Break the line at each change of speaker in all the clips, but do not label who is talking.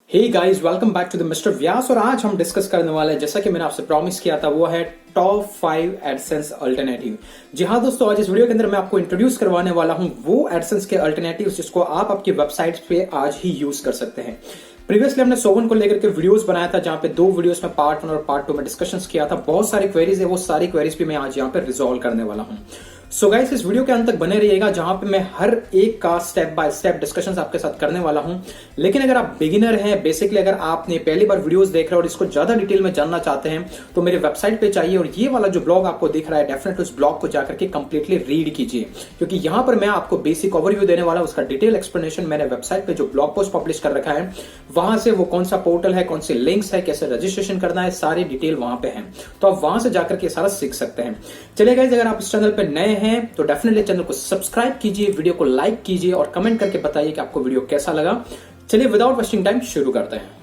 Hey guys, welcome back to the mister Vyas. और आज हम डिस्कस करने वाले हैं, जैसा कि मैंने आपसे प्रॉमिस किया था, वो है टॉप 5 एडसेंस अल्टरनेटिव। जी हाँ दोस्तों, आज इस वीडियो के अंदर मैं आपको इंट्रोड्यूस करवाने वाला हूं वो एडसेंस के अल्टरनेटिव्स जिसको आप आपकी वेबसाइट पे आज ही यूज कर सकते हैं। प्रीवियसली हमने सोवन को लेकर के वीडियोस बनाया था, जहां पे 2 वीडियोस में पार्ट 1 और पार्ट 2 में डिस्कशंस किया था। बहुत सारी क्वेरीज है, वो सारी क्वेरीज भी मैं आज यहाँ पे रिजॉल्व करने वाला हूँ। सो गाइस, इस वीडियो के अंत तक बने रहिएगा, जहां पे मैं हर एक का स्टेप बाय स्टेप डिस्कशंस आपके साथ करने वाला हूं। लेकिन अगर आप बिगिनर हैं, बेसिकली अगर आपने पहली बार वीडियोस देख रहे हैं और इसको ज्यादा डिटेल में जानना चाहते हैं, तो मेरे वेबसाइट पे चाहिए। और ये वाला जो ब्लॉग आपको दिख रहा है, डेफिनेटली उस ब्लॉग को जाकर के कंप्लीटली रीड कीजिए, क्योंकि यहां पर मैं आपको बेसिक ओवरव्यू देने वाला हूं। उसका डिटेल एक्सप्लेनेशन मैंने वेबसाइट पे जो ब्लॉग पोस्ट पब्लिश कर रखा है, वहां से वो कौन सा पोर्टल है, कौन से लिंक्स है, कैसे रजिस्ट्रेशन करना है, सारी डिटेल वहां पे है। तो आप वहां से जाकर के सारा सीख सकते हैं। चलिए गाइस, अगर आप इस चैनल पे नए हैं तो डेफिनेटली चैनल को सब्सक्राइब कीजिए, वीडियो को लाइक कीजिए और कमेंट करके बताइए कि आपको वीडियो कैसा लगा। चलिए विदाउट वेस्टिंग टाइम शुरू करते हैं।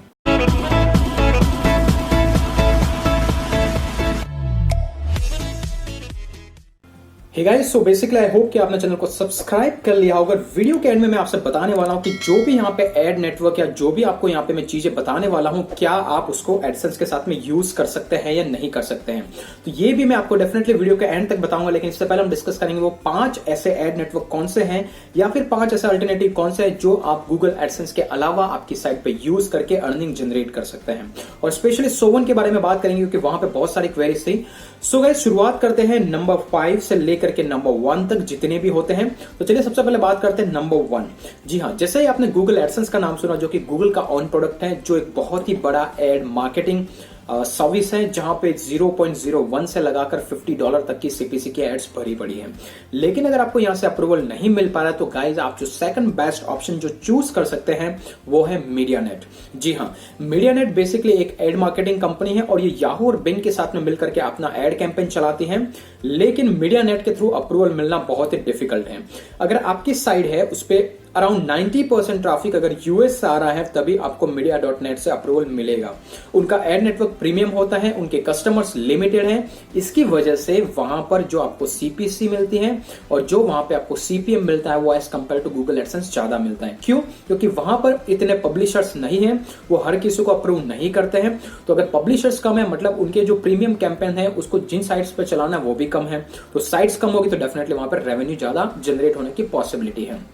Hey guys, so basically I hope कि आपने चैनल को सब्सक्राइब कर लिया होगा। वीडियो के एंड में मैं आपसे बताने वाला हूं कि जो भी यहाँ पे एड नेटवर्क या जो भी आपको यहाँ पे मैं चीजें बताने वाला हूं, क्या आप उसको एडसेंस के साथ में यूज कर सकते हैं या नहीं कर सकते हैं। तो ये भी मैं आपको डेफिनेटली वीडियो के एंड तक बताऊंगा। लेकिन इससे पहले हम डिस्कस करेंगे वो 5 ऐसे एड नेटवर्क कौन से हैं, या फिर 5 ऐसे अल्टरनेटिव कौन से हैं जो आप गूगल एडसेंस के अलावा आपकी साइट पे यूज करके अर्निंग जनरेट कर सकते हैं। और स्पेशली सोवन के बारे में बात करेंगे, क्योंकि वहां पे बहुत सारी क्वेरीज थी। सो गाइस, शुरुआत करते हैं नंबर 5 से लेकर के नंबर 1 तक जितने भी होते हैं। तो चलिए सबसे पहले बात करते हैं नंबर 1। जी हाँ, जैसे ही आपने गूगल एडसेंस का नाम सुना, जो कि गूगल का ऑन प्रोडक्ट है, जो एक बहुत ही बड़ा एड मार्केटिंग सर्विस है, जहां पे 0.01 से लगाकर $50 तक की सीपीसी की एड्स भरी पड़ी है। लेकिन अगर आपको यहां से अप्रूवल नहीं मिल पा रहा है, तो गाइज आप जो सेकंड बेस्ट ऑप्शन जो चूज कर सकते हैं वो है मीडियानेट। जी हाँ, मीडियानेट बेसिकली एक एड मार्केटिंग कंपनी है और ये याहू और बिंग के साथ में मिलकर के अपना एड कैंपेन चलाती है। लेकिन मीडियानेट के थ्रू अप्रूवल मिलना बहुत ही डिफिकल्ट है। अगर आपकी साइट है उस पर अराउंड 90% ट्रैफिक अगर यूएस से आ रहा है, तभी आपको मीडिया.नेट से अप्रूवल मिलेगा। उनका एड नेटवर्क प्रीमियम होता है, उनके कस्टमर्स लिमिटेड हैं। इसकी वजह से वहां पर जो आपको सीपीसी मिलती है और जो वहां पे आपको सीपीएम मिलता है, वो as compare to Google AdSense ज्यादा मिलता है। क्यों? क्योंकि वहां पर इतने पब्लिशर्स नहीं है, वो हर किसी को अप्रूव नहीं करते हैं। तो अगर पब्लिशर्स कम है, मतलब उनके जो प्रीमियम कैंपेन है उसको जिन साइट्स पर चलाना है वो भी कम है। तो साइट्स कम होगी तो डेफिनेटली वहां पर रेवेन्यू ज्यादा जनरेट होने की पॉसिबिलिटी है।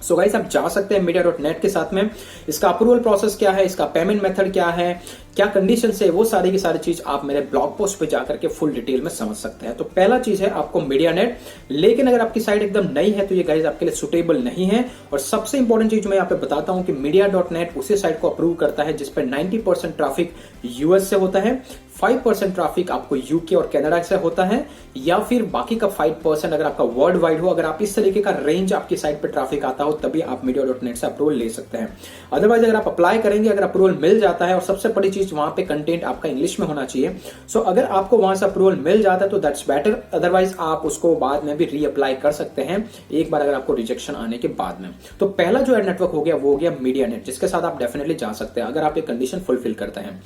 सो गाइस, आप जा सकते हैं मीडिया.नेट के साथ में। इसका अप्रूवल प्रोसेस क्या है, इसका पेमेंट मेथड क्या है, क्या कंडीशन है, वो सारी की सारी चीज आप मेरे ब्लॉग पोस्ट पे जाकर के फुल डिटेल में समझ सकते हैं। तो पहला चीज है आपको मीडियानेट। लेकिन अगर आपकी साइट एकदम नई है तो ये गाइस आपके लिए सुटेबल नहीं है। और सबसे इंपॉर्टेंट चीज मैं यहाँ पे बताता हूं कि मीडिया.नेट उसी साइट को अप्रूव करता है जिसपे 90% ट्रैफिक यूएस से होता है, 5% ट्रैफिक आपको यूके और कनाडा से होता है, या फिर बाकी का 5% अगर आपका वर्ल्ड वाइड हो। अगर आप इस तरीके का रेंज आपकी साइट पे ट्रैफिक आता हो, तभी आप मीडिया.नेट से अप्रूवल ले सकते हैं। अदरवाइज अगर आप अप्लाई करेंगे, अगर अप्रूवल मिल जाता है, और सबसे बड़ी चीज वहां पे कंटेंट आपका इंग्लिश में होना चाहिए। सो अगर आपको वहां से अप्रूवल मिल जाता है तो दैट्स बेटर। अदरवाइज आप उसको बाद में भी रीअप्लाई कर सकते हैं, एक बार अगर आपको रिजेक्शन आने के बाद में। तो पहला जो एड नेटवर्क हो गया वो हो गया मीडियानेट, जिसके साथ आप डेफिनेटली जा सकते हैं अगर आप ये कंडीशन फुलफिल करते हैं।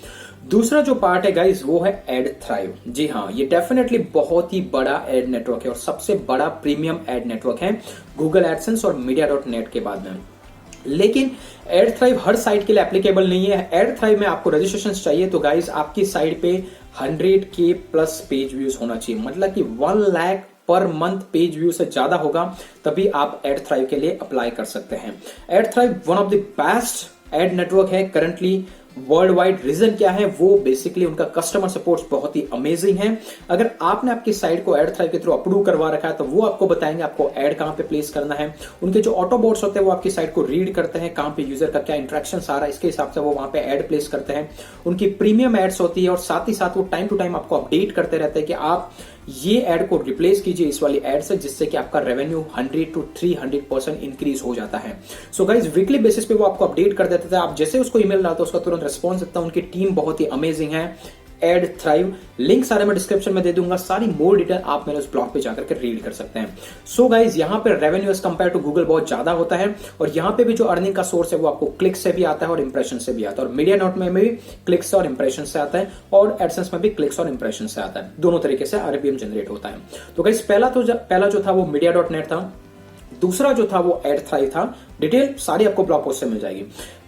दूसरा जो पार्ट है गाइज वो है एडथ्राइव। जी हाँ, ये डेफिनेटली बहुत ही बड़ा एड नेटवर्क है और सबसे बड़ा प्रीमियम एड नेटवर्क है गूगल एडसेंस और मीडिया.नेट के बाद में। लेकिन एडथ्राइव हर साइट के लिए एप्लीकेबल नहीं है। एडथ्राइव में आपको रजिस्ट्रेशन चाहिए, तो गाइज आपकी साइट पे 100K प्लस पेज व्यूज होना चाहिए, मतलब कि 1 lakh per month page view से ज्यादा होगा, तभी आप एडथ्राइव के लिए अप्लाई कर सकते हैं। Adthrive one of the best ad network है करंटली वर्ल्ड वाइड। रीजन क्या है? वो बेसिकली उनका कस्टमर सपोर्ट बहुत ही अमेजिंग है। अगर आपने आपकी साइट को एडथ्राइव के थ्रू अप्रूव करवा रखा है, तो वो आपको बताएंगे आपको एड कहां पे प्लेस करना है। उनके जो ऑटो बोट्स होते हैं वो आपकी साइट को रीड करते हैं, कहां पे यूजर का क्या इंटरेक्शन आ रहा है, इसके हिसाब से वो वहां पे एड प्लेस करते हैं। उनकी प्रीमियम एड्स होती है और साथ ही साथ वो टाइम टू टाइम आपको अपडेट करते रहते हैं कि आप ये एड को रिप्लेस कीजिए इस वाली एड से, जिससे कि आपका रेवेन्यू 100 to 300% इंक्रीज हो जाता है। सो गाइज, वीकली बेसिस पे वो आपको अपडेट कर देते थे। आप जैसे उसको ईमेल डालते हो उसका तुरंत रिस्पॉन्स देता है। उनकी टीम बहुत ही अमेजिंग है। एडथ्राइव लिंक सारे मैं डिस्क्रिप्शन में दे दूंगा, सारी मोर डिटेल आप मेरे उस ब्लॉग पे जाकर के रीड कर सकते हैं। सो गाइज, यहाँ पे revenue as compare to Google बहुत ज्यादा होता है और यहाँ पे भी जो अर्निंग का सोर्स है वो आपको क्लिक से भी आता है और इंप्रेशन से भी आता है। और मीडिया.नेट में भी क्लिक से और इंप्रेशन से आता है और एडसेंस में भी क्लिक्स और इंप्रेशन से आता है। दोनों तरीके से आरपीएम जनरेट होता है। तो गाइज, पहला जो था वो मीडिया.नेट था, दूसरा जो था वो एडथ्राइव था। डिटेल सारी आपको ब्लॉग पोस्ट से मिल जाएगी।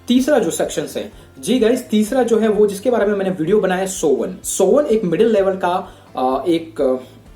तीसरा जो सेक्शन है जी गाइस, तीसरा जो है वो जिसके बारे में मैंने वीडियो बनाया, सोवन एक मिडिल लेवल का एक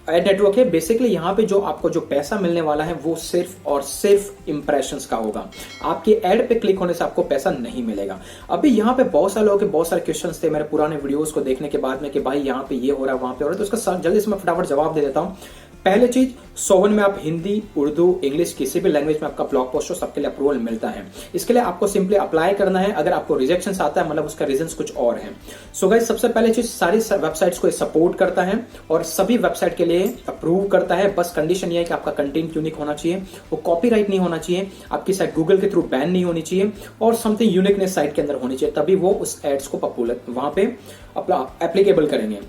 एड नेटवर्क है। बेसिकली यहाँ पे जो आपको जो पैसा मिलने वाला है वो सिर्फ और सिर्फ इंप्रेशंस का होगा। आपके एड पे क्लिक होने से आपको पैसा नहीं मिलेगा। अभी यहाँ पे बहुत सारे लोगों के बहुत सारे क्वेश्चंस थे मेरे पुराने वीडियोस को देखने के बाद में कि भाई यहाँ पे ये हो रहा है, वहां पे हो रहा है, तो उसका जल्दी से मैं फटाफट जवाब दे देता हूँ। पहले चीज, सोवन में आप हिंदी, उर्दू, इंग्लिश किसी भी लैंग्वेज में आपका ब्लॉग पोस्ट हो, सबके लिए अप्रूवल मिलता है। इसके लिए आपको सिंपली अप्लाई करना है। अगर आपको रिजेक्शन आता है मतलब उसका रीजंस कुछ और है। सो गाइस, सबसे पहले चीज, सारी वेबसाइट्स को सपोर्ट करता है और सभी वेबसाइट के लिए अप्रूव करता है। बस कंडीशन ये है कि आपका कंटेंट यूनिक होना चाहिए, वो कॉपीराइट नहीं होना चाहिए, आपकी साइट गूगल के थ्रू बैन नहीं होनी चाहिए और समथिंग यूनिकनेस साइट के अंदर होनी चाहिए, तभी वो उस एड्स को पॉपुलर वहां पे एप्लीकेबल करेंगे।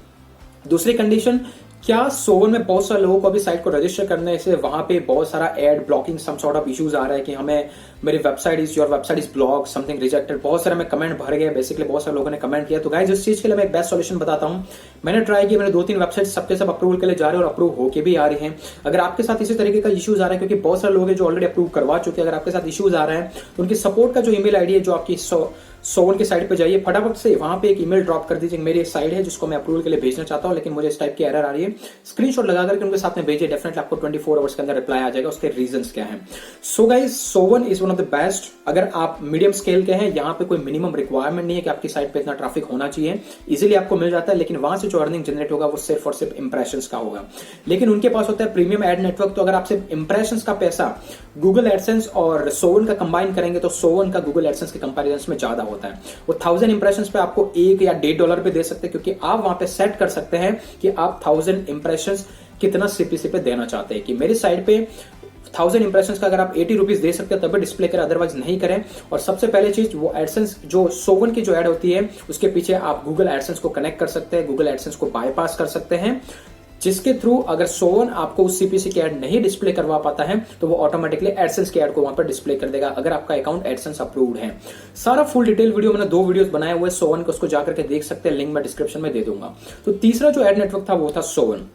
दूसरी कंडीशन, क्या सोवन में बहुत सारे लोगों को अभी साइट को रजिस्टर करने से वहां पे बहुत सारा ad blocking some sort of issues आ रहा है कि हमें मेरी website is your website is block something rejected. बहुत सारे में कमेंट भर गए, बेसिकली बहुत सारे लोगों ने कमेंट किया। तो गाइस, इस चीज के लिए मैं एक बेस्ट सॉल्यूशन बताता हूं। मैंने ट्राई किया, मेरे 2-3 वेबसाइट सबके सब अप्रूवल के लिए जा रहे हैं और अप्रूव होके भी आ रही हैं। अगर आपके साथ इसी तरीके का इश्यूज आ रहा है, क्योंकि बहुत सारे लोग हैं जो ऑलरेडी अप्रूव करवा चुके हैं, अगर आपके साथ इश्यूज आ रहे हैं तो उनकी सपोर्ट का जो ईमेल आईडी है, जो आपकी सोवन की साइट पे जाइए, फटाफट से वहां पे एक ईमेल ड्रॉप कर दीजिए। मेरी एक साइट है जिसको मैं अप्रूवल के लिए भेजना चाहता हूं, लेकिन मुझे इस टाइप की एरर आ रही है, स्क्रीनशॉट लगा करके उनके साथ में भेजिए। डेफिनेटली आपको 24 आवर्स के अंदर रिप्लाई आ जाएगा, उसके रीजंस क्या है। So guys, Sovrn is one of the best. अगर आप मीडियम स्केल के हैं, यहाँ पे कोई मिनिमम रिक्वायरमेंट नहीं है कि आपकी साइट पे इतना ट्रैफिक होना चाहिए, इजिली आपको मिल जाता है। लेकिन वहां से जो अर्निंग जनरेट होगा वो सिर्फ और सिर्फ इंप्रेशंस का होगा। लेकिन उनके पास होता है प्रीमियम एड नेटवर्क। तो अगर आप सिर्फ इंप्रेशंस का पैसा गूगल एडसेंस और सोवन का कंबाइन करेंगे तो सोवन का गूगल एडसेंस के कंपैरिजन में ज्यादा होता है। वो 1000 इंप्रेशंस पे आपको $1 या $1.5 पे दे सकते हैं, क्योंकि आप वहां पे सेट कर सकते हैं कि आप 1000 इंप्रेशंस कितना सीपीसी पे देना चाहते हैं। कि मेरी साइट पे 1000 इंप्रेशंस का अगर आप 80 रुपीज दे सकते हैं तभी डिस्प्ले करें, अदरवाइज नहीं करें। और सबसे पहले चीज, वो एडसेंस जो सोवन की जो एड होती है उसके पीछे आप गूगल एडसेंस को कनेक्ट कर सकते हैं, गूगल एडसेंस को बाईपास कर सकते हैं, जिसके थ्रू अगर सोवन आपको उस सीपीसी की एड नहीं डिस्प्ले करवा पाता है तो वो ऑटोमेटिकली एडसेंस की एड को वहां पर डिस्प्ले कर देगा, अगर आपका अकाउंट एडसेंस अप्रूव्ड है। सारा फुल डिटेल वीडियो मैंने 2 वीडियोस बनाए हुए सोवन को, उसको जाकर के देख सकते हैं, लिंक मैं डिस्क्रिप्शन में दे दूंगा। तो तीसरा जो एड नेटवर्क था वो था सोवन।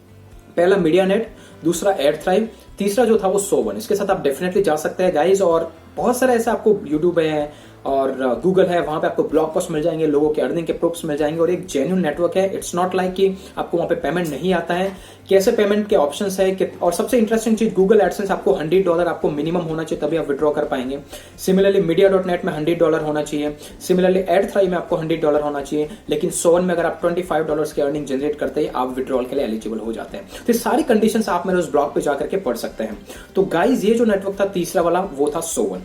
पहला मीडिया नेट, दूसरा एड थ्राइव, तीसरा जो था वो सोवन। इसके साथ आप डेफिनेटली जा सकते हैं गाइज। और बहुत सारे ऐसे आपको यूट्यूब है और गूगल है, वहां पे आपको ब्लॉग पोस्ट मिल जाएंगे, लोगों के अर्निंग के प्रूफ्स मिल जाएंगे और एक जेन्युइन नेटवर्क है। इट्स नॉट लाइक कि आपको वहां पे पेमेंट नहीं आता है, कैसे पेमेंट के ऑप्शंस है। और सबसे इंटरेस्टिंग चीज, गूगल एडसेंस आपको $100 आपको मिनिमम होना चाहिए, तभी आप विड्रॉ कर पाएंगे। सिमिलरली मीडिया.नेट में $100 होना चाहिए, सिमिलरली एड थ्राइव में आपको $100 होना चाहिए। लेकिन सोवन में अगर आप $25 की अर्निंग जनरेट करते हैं, आप विड्रॉल के लिए एलिजिबल हो जाते हैं। तो सारी कंडीशंस आप मेरे उस ब्लॉग पे जाकर के पढ़ सकते हैं। तो गाइज, ये जो नेटवर्क था तीसरा वाला वो था सोवन।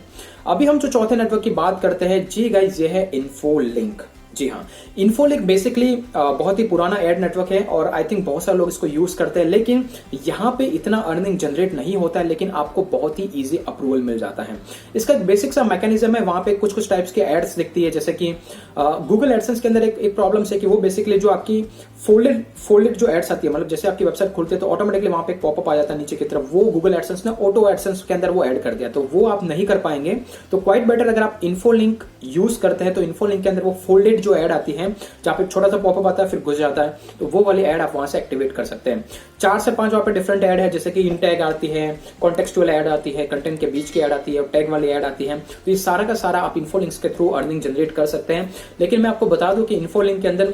अभी हम जो चौथे नेटवर्क की बात करते हैं जी गाइज, ये है इन्फोलिंक। जी हाँ, इन्फोलिंक बेसिकली बहुत ही पुराना एड नेटवर्क है और आई थिंक बहुत सारे लोग इसको यूज करते हैं, लेकिन यहाँ पे इतना अर्निंग जनरेट नहीं होता है, लेकिन आपको बहुत ही इजी अप्रूवल मिल जाता है। इसका बेसिक सा मैकेनिज्म है, वहां पे कुछ टाइप्स के एड्स दिखती है, जैसे कि गूगल एडसेंस के अंदर एक प्रॉब्लम है कि वो बेसिकली जो आपकी फोल्डेड जो एड्स आती है, मतलब जैसे आपकी वेबसाइट खुलते हैं तो ऑटोमेटिकली वहां पे एक पॉपअप आ जाता है नीचे की तरफ, वो गूगल एडसेंस ने ऑटो एडसेंस के अंदर वो ऐड कर दिया, तो वो आप नहीं कर पाएंगे। तो क्वाइट बेटर अगर आप इन्फोलिंक यूज करते हैं तो इन्फोलिंक के अंदर वो फोल्डेड जो ऐड आती है, जहां पे छोटा सा पॉपअप आता है फिर घुस जाता है, तो वो वाली ऐड आप वहां से एक्टिवेट कर सकते हैं। 4 से 5 वहां पे डिफरेंट ऐड है, जैसे कि इन टैग आती है, कॉन्टेक्सचुअल ऐड आती है, कंटेंट के बीच की ऐड आती है, टैग वाली ऐड आती है। तो ये सारा का सारा आप इन्फोलिंक्स के थ्रू अर्निंग जनरेट कर सकते हैं। लेकिन मैं आपको बता दूं कि इन्फोलिंक के अंदर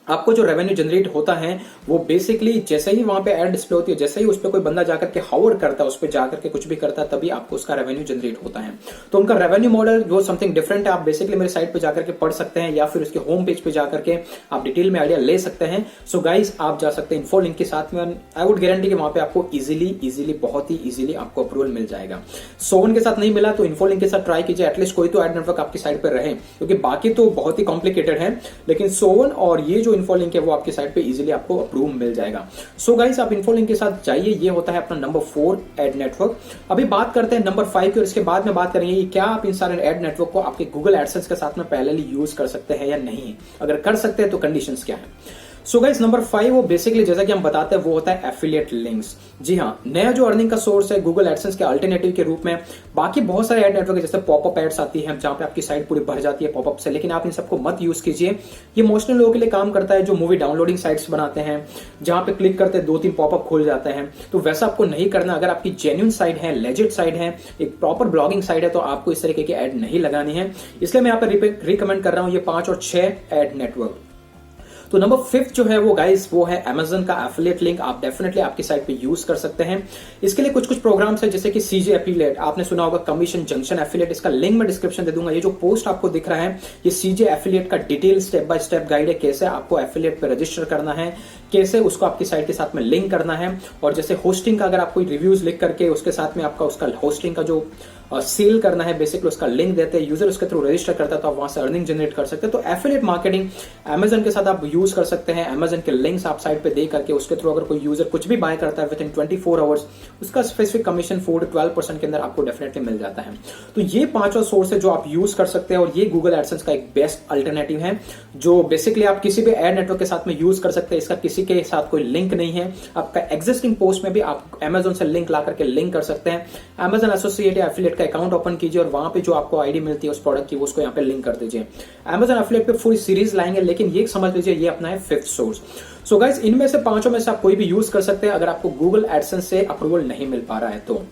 आपको जो रेवेन्यू जनरेट होता है वो बेसिकली जैसे ही वहां पे एड डिस्प्ले होती है, जैसे ही उस पर कोई बंदा जाकर के हावर करता है, उस पर जाकर के कुछ भी करता है, तभी आपको उसका रेवेन्यू जनरेट होता है। तो उनका रेवेन्यू मॉडल जो समथिंग डिफरेंट है, आप बेसिकली मेरे साइट पे जाकर के पढ़ सकते हैं या फिर उसके होम पेज पे जाकर के आप डिटेल में आइडिया ले सकते हैं। सो गाइज, आप जा सकते हैं इन्फो लिंक के साथ में, आई वुड गारंटी कि वहां पे आपको इजिली बहुत ही इजिली आपको अप्रूवल मिल जाएगा। सोवन के साथ नहीं मिला तो इन्फो लिंक के साथ ट्राई कीजिए, एटलीस्ट कोई तो एड नेटवर्क आपकी साइट पर रहे, क्योंकि बाकी तो बहुत ही कॉम्प्लिकेटेड है, लेकिन सोवन और ये जो इन्फो लिंक है वो आपकी साइट पे इजीली आपको अप्रूव मिल जाएगा। सो गाइस, आप इन्फोलिंक के साथ जाइए, ये होता है अपना नंबर 4 एड नेटवर्क। अभी बात करते हैं नंबर 5 की और इसके बाद में बात करेंगे कि क्या आप इन सारे एड नेटवर्क को आपके गूगल एडसेंस के साथ में पैरेलली यूज कर सकते हैं या नहीं। अगर कर सकते हैं तो कंडीशंस क्या है। सो गाइस नंबर 5 वो बेसिकली जैसा कि हम बताते हैं वो होता है एफिलिएट लिंक्स। जी हाँ, नया जो अर्निंग का सोर्स है गूगल एडसेंस के अल्टरनेटिव के रूप में। बाकी बहुत सारे एड नेटवर्क जैसे पॉपअप एड्स आती है जहां पे आपकी साइट पूरी भर जाती है पॉपअप से, लेकिन आप इन सबको मत यूज कीजिए। ये मोस्टली लोगों के लिए काम करता है जो मूवी डाउनलोडिंग साइट्स बनाते हैं जहां पे क्लिक करते 2-3 पॉपअप खोल जाते हैं। तो वैसा आपको नहीं करना। अगर आपकी जेन्युइन साइट है, लेजिट साइट है, एक प्रॉपर ब्लॉगिंग साइट है, तो आपको इस तरीके की एड नहीं लगानी है। इसलिए मैं यहाँ पे रिकमेंड कर रहा हूं ये 5 और 6 एड नेटवर्क। तो नंबर 5 जो है वो गाइस वो है Amazon का एफिलिएट लिंक। आप डेफिनेटली आपकी साइट पे यूज कर सकते हैं। इसके लिए कुछ कुछ प्रोग्राम्स है जैसे कि सीजे एफिलिएट, आपने सुना होगा कमीशन जंक्शन एफिलिएट, इसका लिंक मैं डिस्क्रिप्शन दे दूंगा। ये जो पोस्ट आपको दिख रहा है ये सीजे एफिलिएट का detail step by step guide है, कैसे आपको एफिलिएट पे रजिस्टर करना है, कैसे उसको आपकी साइट के साथ में लिंक करना है। और जैसे होस्टिंग का अगर आप कोई रिव्यूज लिख करके उसके साथ में आपका उसका होस्टिंग का जो सेल करना है बेसिकली उसका लिंक देते हैं, यूजर उसके थ्रू रजिस्टर करता है तो आप वहां से अर्निंग जनरेट कर सकते हैं। तो एफिलिएट मार्केटिंग Amazon के साथ आप यूज कर सकते हैं। Amazon के लिंक्स आप साइट पे दे करके उसके थ्रू अगर कोई यूजर कुछ भी बाय करता है विद इन 24 आवर्स उसका स्पेसिफिक कमीशन 4-12% के अंदर आपको डेफिनेटली मिल जाता है। तो ये 5 सोर्स है जो आप यूज कर सकते हैं और ये गूगल एडसेंस का एक बेस्ट अल्टरनेटिव है जो बेसिकली आप किसी भी एड नेटवर्क के साथ में यूज कर सकते हैं। इसका किसी के साथ कोई लिंक नहीं है। आपका एग्जिस्टिंग पोस्ट में भी आप Amazon से लिंक ला करके लिंक कर सकते हैं। Amazon एसोसिएट या एफिलिएट का अकाउंट ओपन कीजिए और वहां पे जो आपको आईडी मिलती है उस प्रोडक्ट की वो उसको यहाँ पे लिंक कर दीजिए। Amazon एफिलिएट पे पूरी सीरीज लाएंगे, लेकिन ये समझ लीजिए ये अपना है 5th सोर्स। सो गाइस इनमें से 5 में से आप कोई भी यूज कर सकते हैं अगर आपको गूगल एडसेंस से अप्रूवल नहीं मिल पा रहा है तो,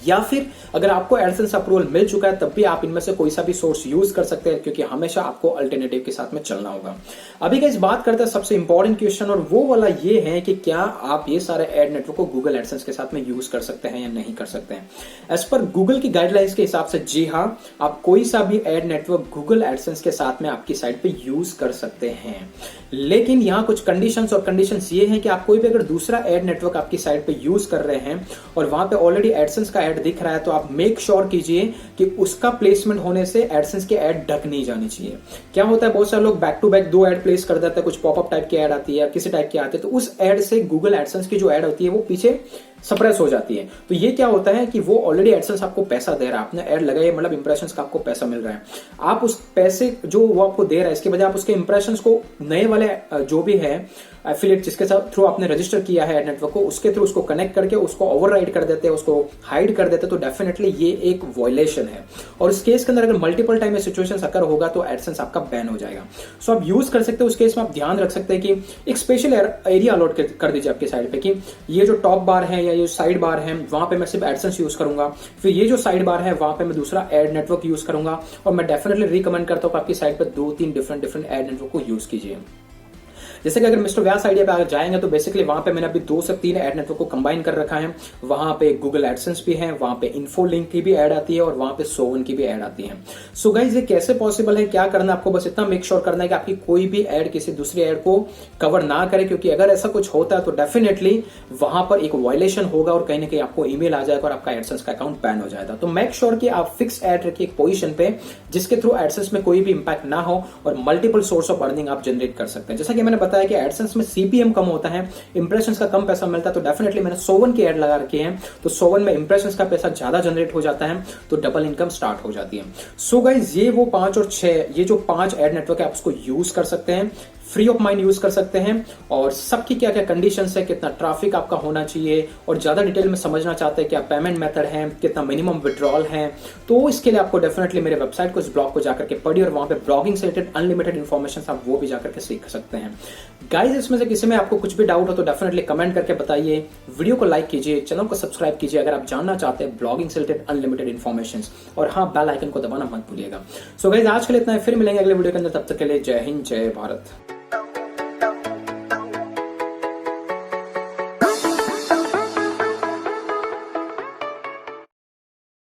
या फिर अगर आपको एडसेंस अप्रूवल मिल चुका है तब भी आप इनमें से कोई सा भी सोर्स यूज कर सकते हैं, क्योंकि हमेशा आपको अल्टरनेटिव के साथ में चलना होगा। अभी गाइस बात करते हैं सबसे इंपॉर्टेंट क्वेश्चन, और वो वाला ये है कि क्या आप ये सारे एड नेटवर्क को गूगल एडसेंस के साथ में यूज कर सकते हैं या नहीं कर सकते हैं। एज पर गूगल की गाइडलाइंस के हिसाब से जी हाँ, आप कोई सा भी एड नेटवर्क गूगल एडसेंस के साथ में आपकी साइट पे यूज कर सकते हैं, लेकिन यहाँ कुछ कंडीशंस और कंडीशंस ये हैं कि आप कोई भी अगर दूसरा एड नेटवर्क आपकी साइट पे यूज कर रहे हैं और वहां पे ऑलरेडी एडसेंस का एड दिख रहा है तो आप मेक श्योर कीजिए कि उसका प्लेसमेंट होने से एडसेंस के एड ढक नहीं जानी चाहिए। क्या होता है बहुत सारे लोग back to back 2 ad place कर देते हैं, कुछ पॉपअप टाइप की एड आती है, किसी टाइप की आती है, तो उस एड से गूगल एडसेंस की जो एड होती है वो पीछे सप्रेस हो जाती है। तो ये क्या होता है कि वो ऑलरेडी एडसेंस आपको पैसा दे रहा है, आपने एड लगाई मतलब इंप्रेशंस का आपको पैसा मिल रहा है, आप उस पैसे जो वो आपको दे रहा है इसके बजाय आप उसके इंप्रेशंस को नए वाले जो भी है एफिलिएट जिसके साथ थ्रू आपने रजिस्टर किया है एड नेटवर्क को उसके थ्रू उसको कनेक्ट करके उसको ओवरराइड कर देते हैं, उसको हाइड कर देते हैं, तो डेफिनेटली ये एक वायलेशन है। और इस केस के अंदर अगर मल्टीपल टाइम में सिचुएशन अकर होगा तो एडसेंस आपका बैन हो जाएगा। सो आप यूज कर सकते हो। उस केस में आप ध्यान रख सकते हैं कि एक स्पेशल एरिया अलॉट कर दीजिए आपके साइड पे कि ये जो टॉप बार है या ये साइड बार है वहां पे मैं सिर्फ एडसेंस यूज करूंगा, फिर ये जो साइड बार है वहां पे मैं दूसरा एड नेटवर्क यूज करूंगा। और मैं डेफिनेटली रिकमेंड करता हूं आपकी साइट पर 2-3 डिफरेंट एड नेटवर्क को यूज कीजिए। जैसे कि अगर मिस्टर व्यास आइडिया पे अगर जाएंगे तो बेसिकली वहां पे मैंने अभी 2 से 3 एड नेटवर्क को कंबाइन कर रखा है। वहां पे गूगल एडसेंस भी है, वहां पे इन्फो लिंक की भी ऐड आती है और वहां पे सोवन की भी ऐड आती है। सो गाइस ये कैसे पॉसिबल है, क्या करना है आपको, बस इतना मेक श्योर करना है कि आपकी कोई भी ऐड किसी दूसरी ऐड को कवर ना करे, क्योंकि अगर ऐसा कुछ होता है तो डेफिनेटली वहां पर एक वायलेशन होगा और कहीं ना कहीं आपको ईमेल आ जाएगा और आपका एडसेंस का अकाउंट बैन हो जाएगा। तो मेक श्योर कि आप फिक्स ऐड रखिए एक पोजीशन पे जिसके थ्रू एडसेंस में कोई भी इंपैक्ट ना हो और मल्टीपल सोर्स ऑफ अर्निंग आप जनरेट कर सकते हैं। जैसा कि मैंने बताया कि एडसेंस में सीपीएम कम होता है, इंप्रेशंस का कम पैसा मिलता है, तो डेफिनेटली मैंने सोवन की ऐड लगा रखी है, तो सोवन में इंप्रेशंस का पैसा ज्यादा जनरेट हो जाता है, तो डबल इनकम स्टार्ट हो जाती है। सो गाइस ये वो 5 और 6 ये जो 5 ऐड नेटवर्क है आप उसको यूज कर सकते हैं, फ्री ऑफ माइंड यूज कर सकते हैं। और सबकी क्या क्या कंडीशंस है, कितना ट्रैफिक आपका होना चाहिए, और ज्यादा डिटेल में समझना चाहते हैं क्या पेमेंट मेथड है, कितना मिनिमम विड्रॉल है, तो इसके लिए आपको डेफिनेटली मेरे वेबसाइट को इस ब्लॉग को जाकर के पढ़िए और वहां पे ब्लॉगिंग से रिलेटेड अनलिमिटेड इन्फॉर्मेशन आप वो भी जाकर के सीख सकते हैं। गाइस इसमें से किसी में आपको कुछ भी डाउट हो तो डेफिनेटली कमेंट करके बताइए, वीडियो को लाइक कीजिए, चैनल को सब्सक्राइब कीजिए अगर आप जानना चाहते हैं ब्लॉगिंग से रिलेटेड अनलिमिटेड इन्फॉर्मेशन, और हाँ बेल आइकन को दबाना मत भूलिएगा। सो गाइस आज के लिए इतना है, फिर मिलेंगे अगले वीडियो के अंदर, तब तक के लिए जय हिंद जय भारत।